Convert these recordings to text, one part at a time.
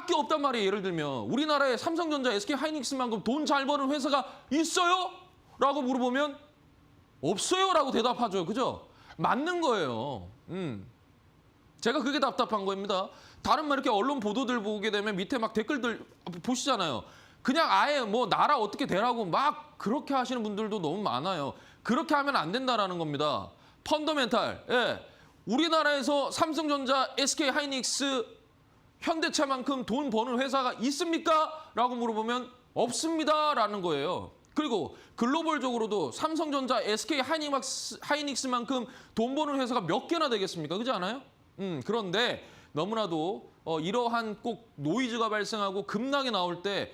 밖에 없단 말이에요. 예를 들면 우리나라에 삼성전자, SK하이닉스만큼 돈 잘 버는 회사가 있어요? 라고 물어보면 없어요 라고 대답하죠. 그죠? 맞는 거예요. 제가 그게 답답한 겁니다. 다른 말 이렇게 언론 보도들 보게 되면 밑에 막 댓글들 보시잖아요. 그냥 아예 뭐 나라 어떻게 되라고 막 그렇게 하시는 분들도 너무 많아요. 그렇게 하면 안 된다라는 겁니다. 펀더멘탈. 예. 우리나라에서 삼성전자, SK하이닉스, 현대차만큼 돈 버는 회사가 있습니까? 라고 물어보면 없습니다라는 거예요. 그리고 글로벌적으로도 삼성전자, SK하이닉스만큼 돈 버는 회사가 몇 개나 되겠습니까? 그렇지 않아요? 그런데 너무나도 이러한 꼭 노이즈가 발생하고 급락이 나올 때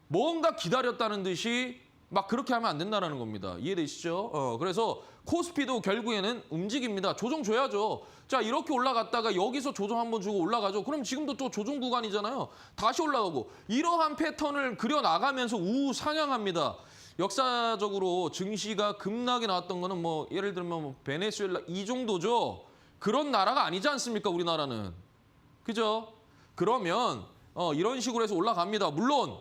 뭔가 기다렸다는 듯이 막 그렇게 하면 안 된다는 겁니다. 이해되시죠? 그래서 코스피도 결국에는 움직입니다. 조정 줘야죠. 자, 이렇게 올라갔다가 여기서 조정 한번 주고 올라가죠. 그럼 지금도 또 조정 구간이잖아요. 다시 올라가고 이러한 패턴을 그려나가면서 우상향합니다. 역사적으로 증시가 급락이 나왔던 거는 뭐 예를 들면 뭐 베네수엘라 이 정도죠. 그런 나라가 아니지 않습니까? 우리나라는. 그죠? 그러면 이런 식으로 해서 올라갑니다. 물론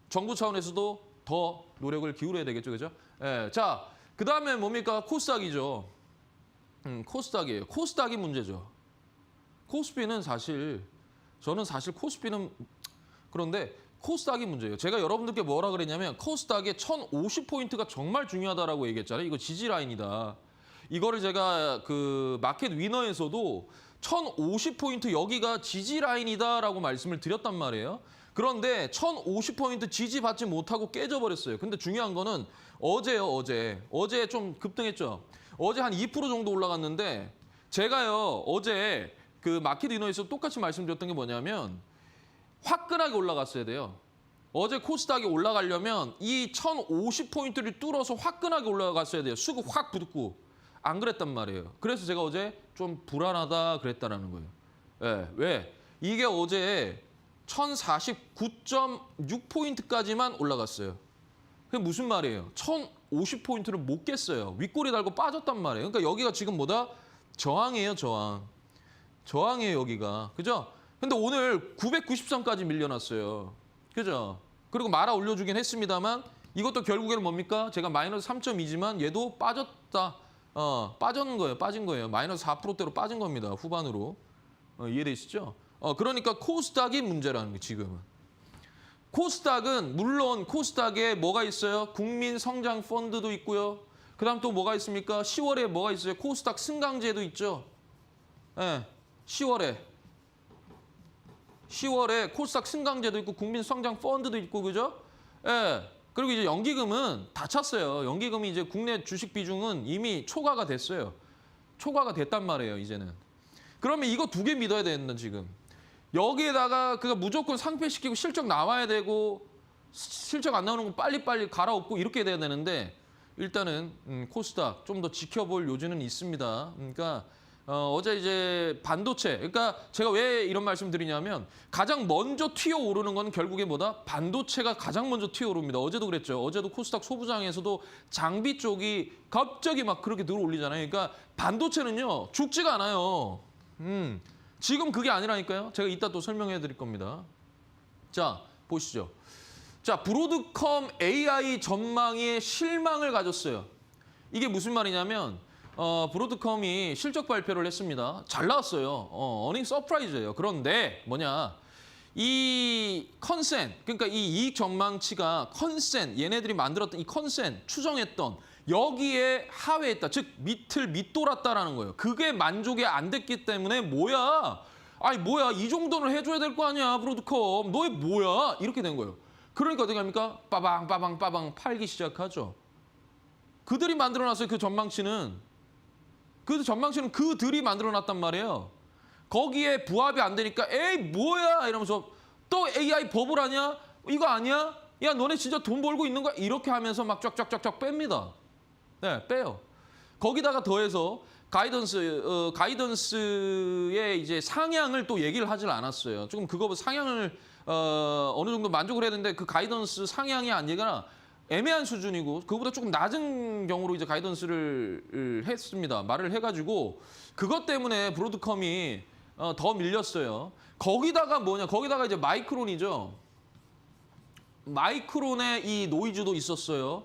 정부 차원에서도 더 노력을 기울여야 되겠죠. 그죠? 예, 자, 그다음에 뭡니까? 코스닥이죠. 코스닥이에요. 코스닥이 문제죠. 코스피는 저는 사실 코스피는 그런데 코스닥이 문제예요. 제가 여러분들께 뭐라 그랬냐면 코스닥의 1050포인트가 정말 중요하다라고 얘기했잖아요. 이거 지지 라인이다. 이거를 제가 그 마켓 위너에서도 1050포인트 여기가 지지 라인이다라고 말씀을 드렸단 말이에요. 그런데 1050포인트 지지받지 못하고 깨져버렸어요. 근데 중요한 거는 어제요, 어제 좀 급등했죠. 어제 한 2% 정도 올라갔는데 제가요, 어제 그 마켓 위너에서 똑같이 말씀드렸던 게 뭐냐면 화끈하게 올라갔어야 돼요. 어제 코스닥이 올라가려면 이 1050포인트를 뚫어서 화끈하게 올라갔어야 돼요. 수급 확 붙고. 안 그랬단 말이에요. 그래서 제가 어제 좀 불안하다 그랬다라는 거예요. 네, 왜? 이게 어제 1049.6포인트까지만 올라갔어요. 그게 무슨 말이에요? 1050포인트를 못 깼어요. 윗꼬리 달고 빠졌단 말이에요. 그러니까 여기가 지금 뭐다? 저항이에요, 저항. 저항이에요, 여기가. 그죠? 근데 오늘 990선까지 밀려났어요. 그죠? 그리고 말아 올려주긴 했습니다만 이것도 결국에는 뭡니까? 제가 마이너스 3.2지만 얘도 빠졌다. 빠진 거예요. 마이너스 4%대로 빠진 겁니다. 후반으로. 이해되시죠? 그러니까 코스닥이 문제라는 게 지금은. 코스닥은 물론 코스닥에 뭐가 있어요? 국민성장펀드도 있고요. 그다음 또 뭐가 있습니까? 10월에 뭐가 있어요? 코스닥 승강제도 있죠. 네, 10월에 코스닥 승강제도 있고 국민성장펀드도 있고 그죠? 네. 그리고 이제 연기금은 다 찼어요. 연기금이 이제 국내 주식 비중은 이미 초과가 됐어요. 초과가 됐단 말이에요, 이제는. 그러면 이거 두 개 믿어야 된다, 지금. 여기에다가 그가 무조건 상폐시키고 실적 나와야 되고 실적 안 나오는 거 빨리빨리 갈아엎고 이렇게 돼야 되는데 일단은 코스닥 좀 더 지켜볼 요지는 있습니다. 그러니까 어제 이제 반도체, 그러니까 제가 왜 이런 말씀 드리냐면 가장 먼저 튀어오르는 건 결국에 뭐다? 반도체가 가장 먼저 튀어오릅니다. 어제도 그랬죠. 어제도 코스닥 소부장에서도 장비 쪽이 갑자기 막 그렇게 들어올리잖아요. 그러니까 반도체는요, 죽지가 않아요. 지금 그게 아니라니까요. 제가 이따 또 설명해 드릴 겁니다. 자, 보시죠. 자, 브로드컴 AI 전망에 실망을 가졌어요. 이게 무슨 말이냐면 브로드컴이 실적 발표를 했습니다. 잘 나왔어요. 어닝 서프라이즈예요. 그런데 뭐냐? 이 컨센, 그러니까 이 이익 전망치가 컨센, 얘네들이 만들었던 이 컨센, 추정했던 여기에 하회했다. 즉 밑을 밑돌았다라는 거예요. 그게 만족이 안 됐기 때문에 뭐야? 아니 뭐야? 이 정도는 해줘야 될 거 아니야, 브로드컴. 너희 뭐야? 이렇게 된 거예요. 그러니까 어떻게 합니까? 빠방 팔기 시작하죠. 그들이 만들어놨어요. 그 전망치는. 그 전망치는 그들이 만들어놨단 말이에요. 거기에 부합이 안 되니까 에이 뭐야 이러면서 또 AI 버블 아니야? 이거 아니야? 야 너네 진짜 돈 벌고 있는 거야? 이렇게 하면서 막 쫙쫙쫙쫙 뺍니다. 네, 빼요. 거기다가 더해서 가이던스의 이제 상향을 또 얘기를 하질 않았어요. 조금 그거 상향을 어느 정도 만족을 해야 되는데 그 가이던스 상향이 아니라 애매한 수준이고 그거보다 조금 낮은 경우로 이제 가이던스를 했습니다. 말을 해가지고 그것 때문에 브로드컴이 더 밀렸어요. 거기다가 뭐냐? 거기다가 이제 마이크론이죠. 마이크론의 이 노이즈도 있었어요.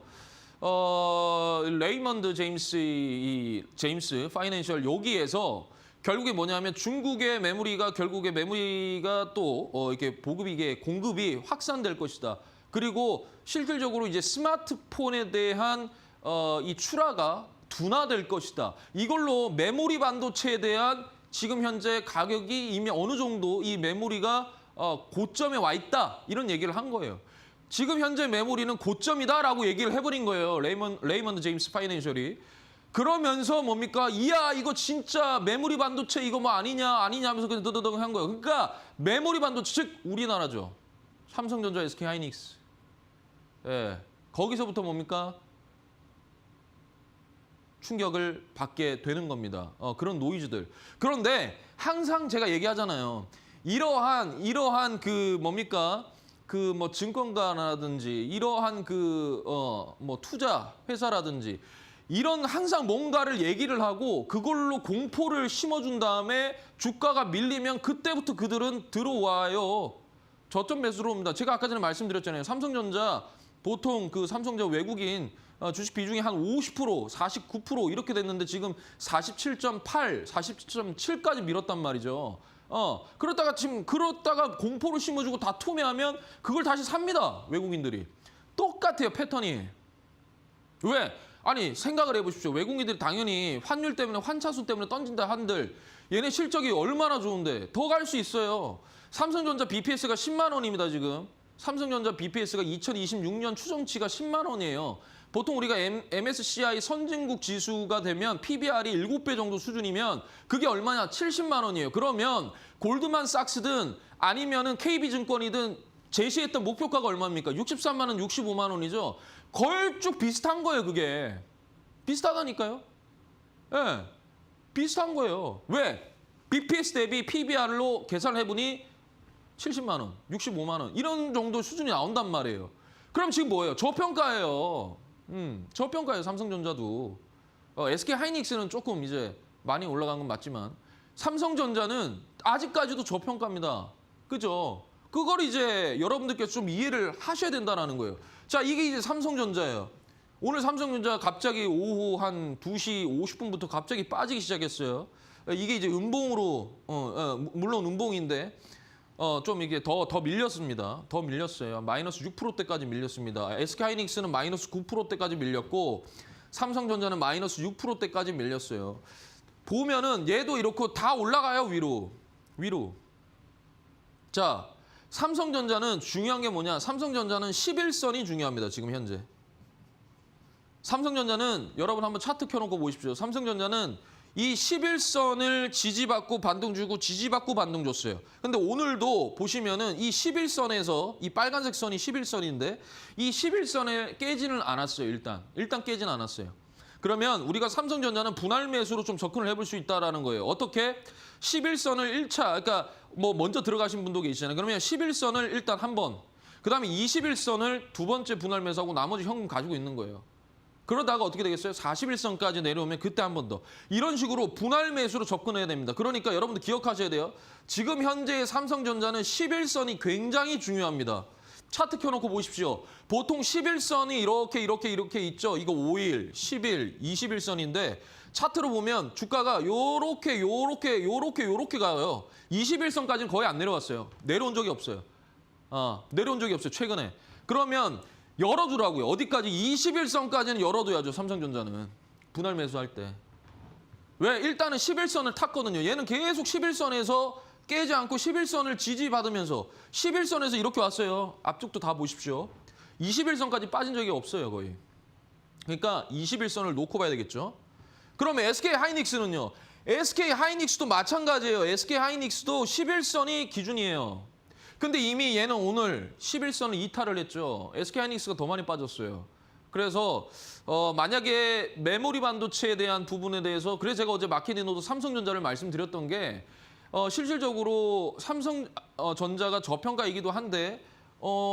레이먼드 제임스 파이낸셜 여기에서 결국에 뭐냐면 중국의 메모리가 결국에 메모리가 또 이렇게 보급이 이게 공급이 확산될 것이다. 그리고 실질적으로 이제 스마트폰에 대한 이 출하가 둔화될 것이다. 이걸로 메모리 반도체에 대한 지금 현재 가격이 이미 어느 정도 이 메모리가 고점에 와 있다. 이런 얘기를 한 거예요. 지금 현재 메모리는 고점이다라고 얘기를 해버린 거예요. 레이먼드 제임스 파이낸셜이. 그러면서 뭡니까? 이야 이거 진짜 메모리 반도체 이거 뭐 아니냐 하면서 그냥 더더더 한 거예요. 그러니까 메모리 반도체 즉 우리나라죠. 삼성전자, SK하이닉스. 예, 거기서부터 뭡니까? 충격을 받게 되는 겁니다. 그런 노이즈들. 그런데 항상 제가 얘기하잖아요. 이러한 그 뭡니까? 그 뭐 증권가라든지 이러한 그 뭐 투자 회사라든지 이런 항상 뭔가를 얘기를 하고 그걸로 공포를 심어준 다음에 주가가 밀리면 그때부터 그들은 들어와요. 저점 매수로 옵니다. 제가 아까 전에 말씀드렸잖아요. 삼성전자 보통 그 삼성전자 외국인 주식 비중이 한 50%, 49% 이렇게 됐는데 지금 47.8, 47.7까지 밀었단 말이죠. 그렇다가 공포를 심어주고 다 투매하면 그걸 다시 삽니다. 외국인들이. 똑같아요, 패턴이. 왜? 아니, 생각을 해보십시오. 외국인들이 당연히 환율 때문에, 환차수 때문에 던진다 한들 얘네 실적이 얼마나 좋은데 더 갈 수 있어요. 삼성전자 BPS가 10만 원입니다, 지금. 삼성전자 BPS가 2026년 추정치가 10만 원이에요. 보통 우리가 MSCI 선진국 지수가 되면 PBR이 7배 정도 수준이면 그게 얼마냐? 70만 원이에요. 그러면 골드만삭스든 아니면은 KB증권이든 제시했던 목표가가 얼마입니까? 63만 원, 65만 원이죠. 걸쭉 비슷한 거예요, 그게. 비슷하다니까요. 예, 네, 비슷한 거예요. 왜? BPS 대비 PBR로 계산을 해보니 70만 원, 65만 원 이런 정도 수준이 나온단 말이에요. 그럼 지금 뭐예요? 저평가예요. 저평가예요, 삼성전자도. SK하이닉스는 조금 이제 많이 올라간 건 맞지만 삼성전자는 아직까지도 저평가입니다. 그죠? 그걸 이제 여러분들께서 좀 이해를 하셔야 된다는 거예요. 자, 이게 이제 삼성전자예요. 오늘 삼성전자 갑자기 오후 한 2시 50분부터 갑자기 빠지기 시작했어요. 이게 이제 음봉으로, 물론 음봉인데 좀 이게 더 밀렸습니다. 더 밀렸어요. 마이너스 6%대까지 밀렸습니다. SK하이닉스는 마이너스 9%대까지 밀렸고 삼성전자는 마이너스 6%대까지 밀렸어요. 보면은 얘도 이렇고 다 올라가요, 위로. 자, 삼성전자는 중요한 게 뭐냐? 삼성전자는 11선이 중요합니다, 지금 현재. 삼성전자는 여러분 한번 차트 켜놓고 보십시오. 삼성전자는 이 11선을 지지받고 반등 주고 지지받고 반등 줬어요. 근데 오늘도 보시면은 이 11선에서 이 빨간색 선이 11선인데 이 11선에 깨지는 않았어요. 일단 깨지는 않았어요. 그러면 우리가 삼성전자는 분할 매수로 좀 접근을 해볼 수 있다라는 거예요. 어떻게? 11선을 1차, 그러니까 뭐 먼저 들어가신 분도 계시잖아요. 그러면 11선을 일단 한 번, 그다음에 21선을 두 번째 분할 매수하고 나머지 현금 가지고 있는 거예요. 그러다가 어떻게 되겠어요? 41선까지 내려오면 그때 한 번 더. 이런 식으로 분할 매수로 접근해야 됩니다. 그러니까 여러분들 기억하셔야 돼요. 지금 현재의 삼성전자는 11선이 굉장히 중요합니다. 차트 켜놓고 보십시오. 보통 11선이 이렇게 있죠. 이거 5일, 10일, 21선인데 차트로 보면 주가가 요렇게 가요. 21선까지는 거의 안 내려왔어요. 내려온 적이 없어요. 내려온 적이 없어요, 최근에. 그러면 열어두라고요. 어디까지? 21선까지는 열어둬야죠, 삼성전자는. 분할 매수할 때. 왜? 일단은 11선을 탔거든요. 얘는 계속 11선에서 깨지 않고 11선을 지지받으면서 11선에서 이렇게 왔어요. 앞쪽도 다 보십시오. 21선까지 빠진 적이 없어요, 거의. 그러니까 21선을 놓고 봐야 되겠죠. 그러면 SK하이닉스는요. SK하이닉스도 마찬가지예요. SK하이닉스도 11선이 기준이에요. 근데 이미 얘는 오늘 11선을 이탈을 했죠. SK하이닉스가 더 많이 빠졌어요. 그래서 만약에 메모리 반도체에 대한 부분에 대해서 그래서 제가 어제 마켓이노도 삼성전자를 말씀드렸던 게 실질적으로 삼성전자가 저평가이기도 한데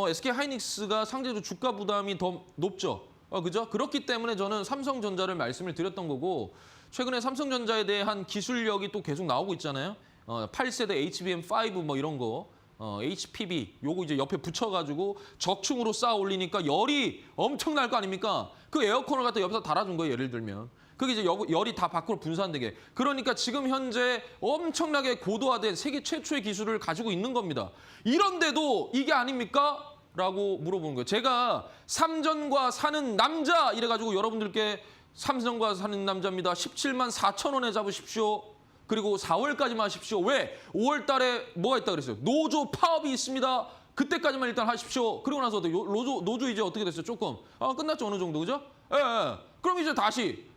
SK하이닉스가 상대적으로 주가 부담이 더 높죠. 그죠? 그렇기 때문에 저는 삼성전자를 말씀을 드렸던 거고 최근에 삼성전자에 대한 기술력이 또 계속 나오고 있잖아요. 8세대 HBM5 뭐 이런 거 HPV 요거 이제 옆에 붙여가지고 적충으로 쌓아 올리니까 열이 엄청날 거 아닙니까? 그 에어컨을 갖다 옆에서 달아준 거예요. 예를 들면. 그게 이제 열이 다 밖으로 분산되게. 그러니까 지금 현재 엄청나게 고도화된 세계 최초의 기술을 가지고 있는 겁니다. 이런데도 이게 아닙니까? 라고 물어보는 거예요. 제가 삼전과 사는 남자 이래가지고 여러분들께 삼성과 사는 남자입니다. 17만 4천 원에 잡으십시오. 그리고 4월까지만 하십시오. 왜? 5월 달에 뭐가 있다 그랬어요? 노조 파업이 있습니다. 그때까지만 일단 하십시오. 그리고 나서 노조 이제 어떻게 됐어요? 조금. 끝났죠. 어느 정도. 그죠? 예. 그럼 이제 다시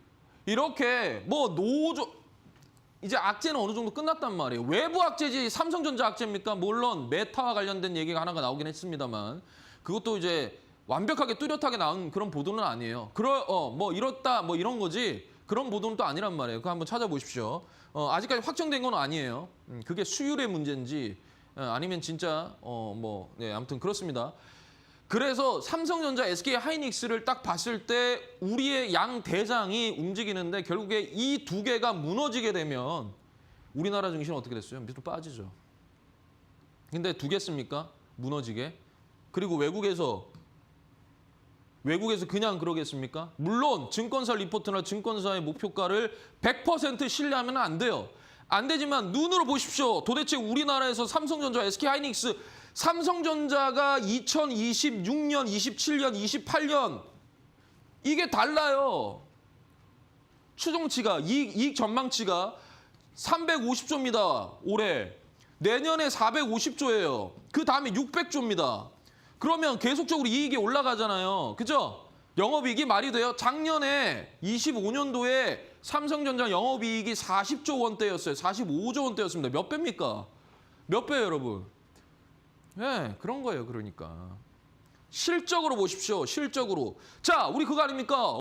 이렇게 뭐 노조 이제 악재는 어느 정도 끝났단 말이에요. 외부 악재지 삼성전자 악재입니까? 물론 메타와 관련된 얘기가 하나가 나오긴 했습니다만 그것도 이제 완벽하게 뚜렷하게 나온 그런 보도는 아니에요. 뭐 이렇다 뭐 이런 거지 그런 보도는 또 아니란 말이에요. 그거 한번 찾아보십시오. 아직까지 확정된 건 아니에요. 그게 수율의 문제인지 아니면 진짜 네, 아무튼 그렇습니다. 그래서 삼성전자, SK 하이닉스를 딱 봤을 때 우리의 양 대장이 움직이는데 결국에 이 두 개가 무너지게 되면 우리나라 증시는 어떻게 됐어요? 밑으로 빠지죠. 근데 두겠습니까? 무너지게. 그리고 외국에서 그냥 그러겠습니까? 물론 증권사 리포트나 증권사의 목표가를 100% 신뢰하면 안 돼요. 안 되지만 눈으로 보십시오. 도대체 우리나라에서 삼성전자, SK하이닉스, 삼성전자가 2026년, 27년, 28년 이게 달라요. 추정치가, 이익 전망치가 350조입니다. 올해. 내년에 450조예요. 그 다음에 600조입니다. 그러면 계속적으로 이익이 올라가잖아요. 그죠? 영업이익이 말이 돼요? 작년에 25년도에 삼성전자 영업이익이 40조 원대였어요. 45조 원대였습니다. 몇 배입니까? 몇 배예요, 여러분? 네, 그런 거예요. 그러니까. 실적으로 보십시오. 실적으로. 자, 우리 그거 아닙니까?